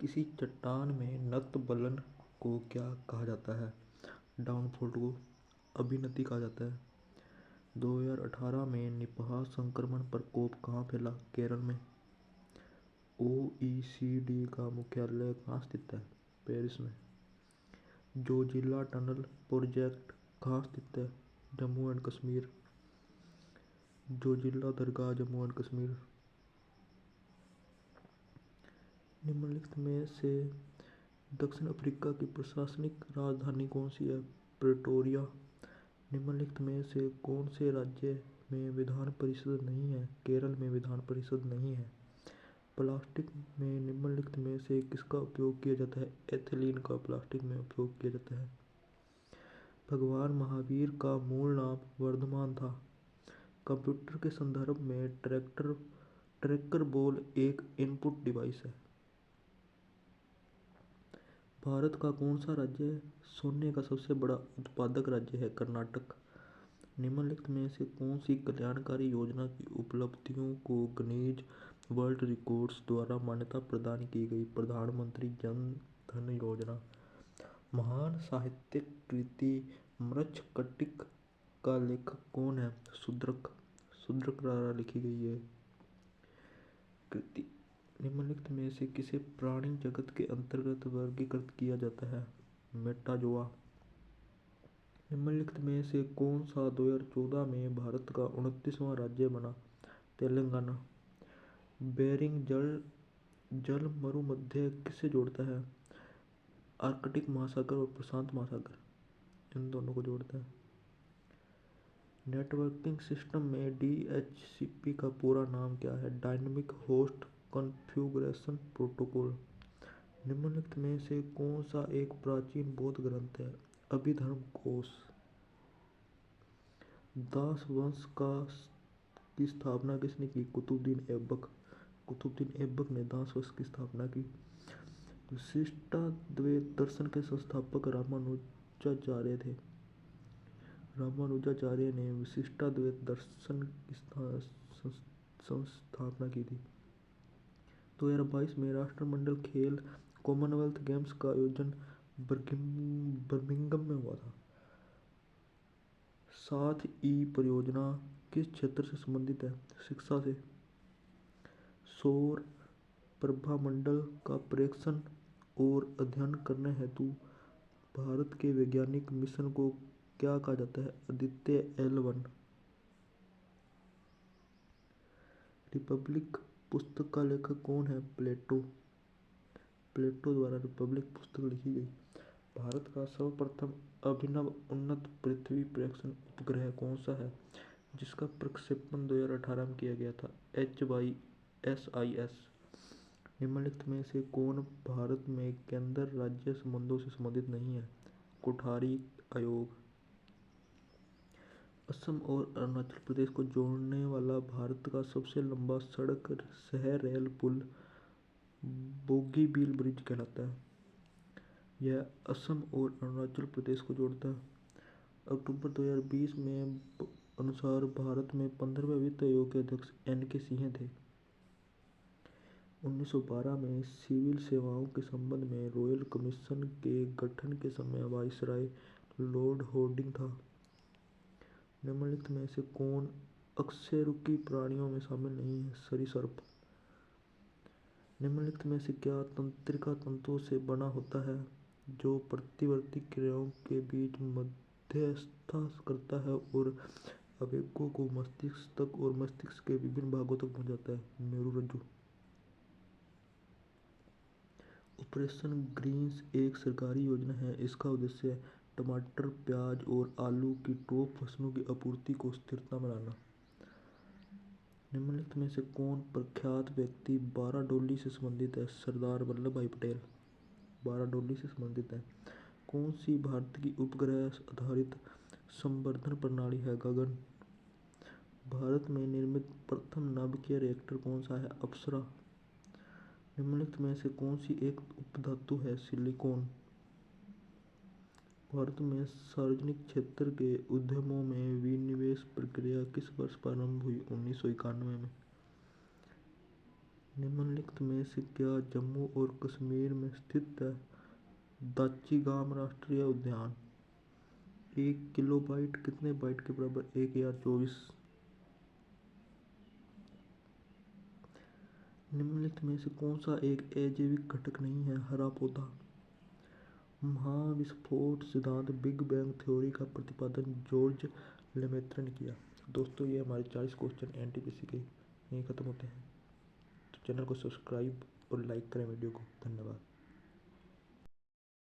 किसी चट्टान में नत बलन को क्या कहा जाता है? डाउनफॉल को अभिनति कहा जाता है। 2018 में निपाह संक्रमण प्रकोप कहाँ फैला? केरल में। OECD का मुख्यालय कहाँ स्थित है? पेरिस में। जोजिला टनल प्रोजेक्ट कहाँ स्थित है? Jammu and Kashmir. Zoji La Dargah Jammu and Kashmir. निम्नलिखित में से दक्षिण अफ्रीका की प्रशासनिक राजधानी कौन सी है? प्रेटोरिया। निम्नलिखित में से कौन से राज्य में विधान परिषद नहीं है? केरल में विधान परिषद नहीं है। प्लास्टिक में निम्नलिखित में से किसका उपयोग किया जाता है? एथिलीन का प्लास्टिक में उपयोग किया जाता है। भगवान महावीर का मूल नाम वर्धमान था। कंप्यूटर के संदर्भ में ट्रैकर बॉल एक इनपुट डिवाइस है। भारत का कौन सा राज्य सोने का सबसे बड़ा उत्पादक राज्य है? कर्नाटक। निम्नलिखित में से कौन सी कल्याणकारी योजना की उपलब्धियों को गिनीज वर्ल्ड रिकॉर्ड्स द्वारा मान्यता प्रदान की गई? प्रधानमंत्री जन धन योजना। महान साहित्यिक कृति मृच्छकटिक का लेखक कौन है? शूद्रक द्वारा लिखी गई है कृति। निम्नलिखित में से किसे प्राणी जगत के अंतर्गत वर्गीकृत किया जाता है? मेटाजोआ। निम्नलिखित में से कौन सा 2014 में भारत का 29वां राज्य बना? तेलंगाना। बेरिंग जल मरुमध्य किसे जोड़ता है? आर्कटिक महासागर और प्रशांत महासागर, इन दोनों को जोड़ता है। नेटवर्किंग सिस्टम में DHCP का पूरा नाम क्या है? Dynamic host configuration protocol. निम्नलिखित में से कौन सा एक प्राचीन बौद्ध ग्रंथ है? अभिधर्म कोश। दास वंश की स्थापना किसने की? कुतुबुद्दीन ऐबक ने दास वंश की स्थापना की। विशिष्टाद्वैत दर्शन के संस्थापक रामानुजाचार्य थे। रामानुजाचार्य ने विशिष्टाद्वैत दर्शन की संस्थापना की थी। 2022 में राष्ट्रमंडल खेल कॉमनवेल्थ गेम्स का आयोजन बर्मिंघम में हुआ था। 7E परियोजना किस क्षेत्र से संबंधित है? शिक्षा से। सौर प्रभामंडल का प्रेक्षण और अध्ययन करने हेतु भारत के वैज्ञानिक मिशन को क्या कहा जाता है? आदित्य L1। रिपब्लिक पुस्तक का लेखक कौन है? प्लेटो द्वारा रिपब्लिक पुस्तक लिखी गई। भारत का सर्वप्रथम अभिनव उन्नत पृथ्वी प्रेक्षण उपग्रह कौन सा है, जिसका प्रक्षेपण 2018 में किया गया था? HYSIS। निम्नलिखित में से कौन भारत में केंद्र राज्य संबंधों से संबंधित नहीं है? कोठारी आयोग। असम और अरुणाचल प्रदेश को जोड़ने वाला भारत का सबसे लंबा सड़क शहर रेल पुल बोगीबील ब्रिज कहलाता है। यह असम और अरुणाचल प्रदेश को जोड़ता है। अक्टूबर 2020 में अनुसार भारत में 15वें वित्त आयोग के अध्यक्ष NK सिंह थे। 1912 में सिविल सेवाओं के संबंध में रॉयल कमीशन के गठन के समय वाइसराय लॉर्ड हॉर्डिंग था। निम्नलिखित में से कौन अकशेरुकी प्राणियों में शामिल नहीं है? सरीसृप। निम्नलिखित में से क्या तंत्रिका तंतुओं से बना होता है जो प्रतिवर्ती क्रियाओं के बीच मध्यस्थता करता है और आवेगों को मस्तिष्क तक और मस्तिष्क के विभिन्न भागों तक पहुंचाता है? मेरुरज्जु। ऑपरेशन ग्रीन्स एक सरकारी योजना है। इसका उद्देश्य टमाटर, प्याज और आलू की टॉप फसलों की आपूर्ति को स्थिरता में लाना। निम्नलिखित में से कौन प्रख्यात व्यक्ति बाराडोली से संबंधित है? सरदार वल्लभ भाई पटेल बाराडोली से संबंधित है। कौन सी भारत की उपग्रह आधारित संवर्धन प्रणाली है? गगन। भारत में निर्मित प्रथम नाभिकीय रिएक्टर कौन सा है? अप्सरा। निम्नलिखित में से कौन सी एक उपधातु है? सिलिकॉन। भारत में सार्वजनिक क्षेत्र के उद्यमों में विनिवेश प्रक्रिया किस वर्ष प्रारंभ हुई? 1991 में। निम्नलिखित में से क्या जम्मू और कश्मीर में स्थित है? दाची-गाम राष्ट्रीय उद्यान। 1 किलोबाइट कितने बाइट के बराबर? 1024। निम्नलिखित में से कौन सा एक अजैविक घटक नहीं है? हरा पौधा। महाविस्फोट सिद्धांत बिग बैंग थ्योरी का प्रतिपादन जॉर्ज लेमेत्र ने किया। दोस्तों, ये हमारे 40 क्वेश्चन एनटीपीसी के यहीं ख़त्म होते हैं। तो चैनल को सब्सक्राइब और लाइक करें वीडियो को। धन्यवाद।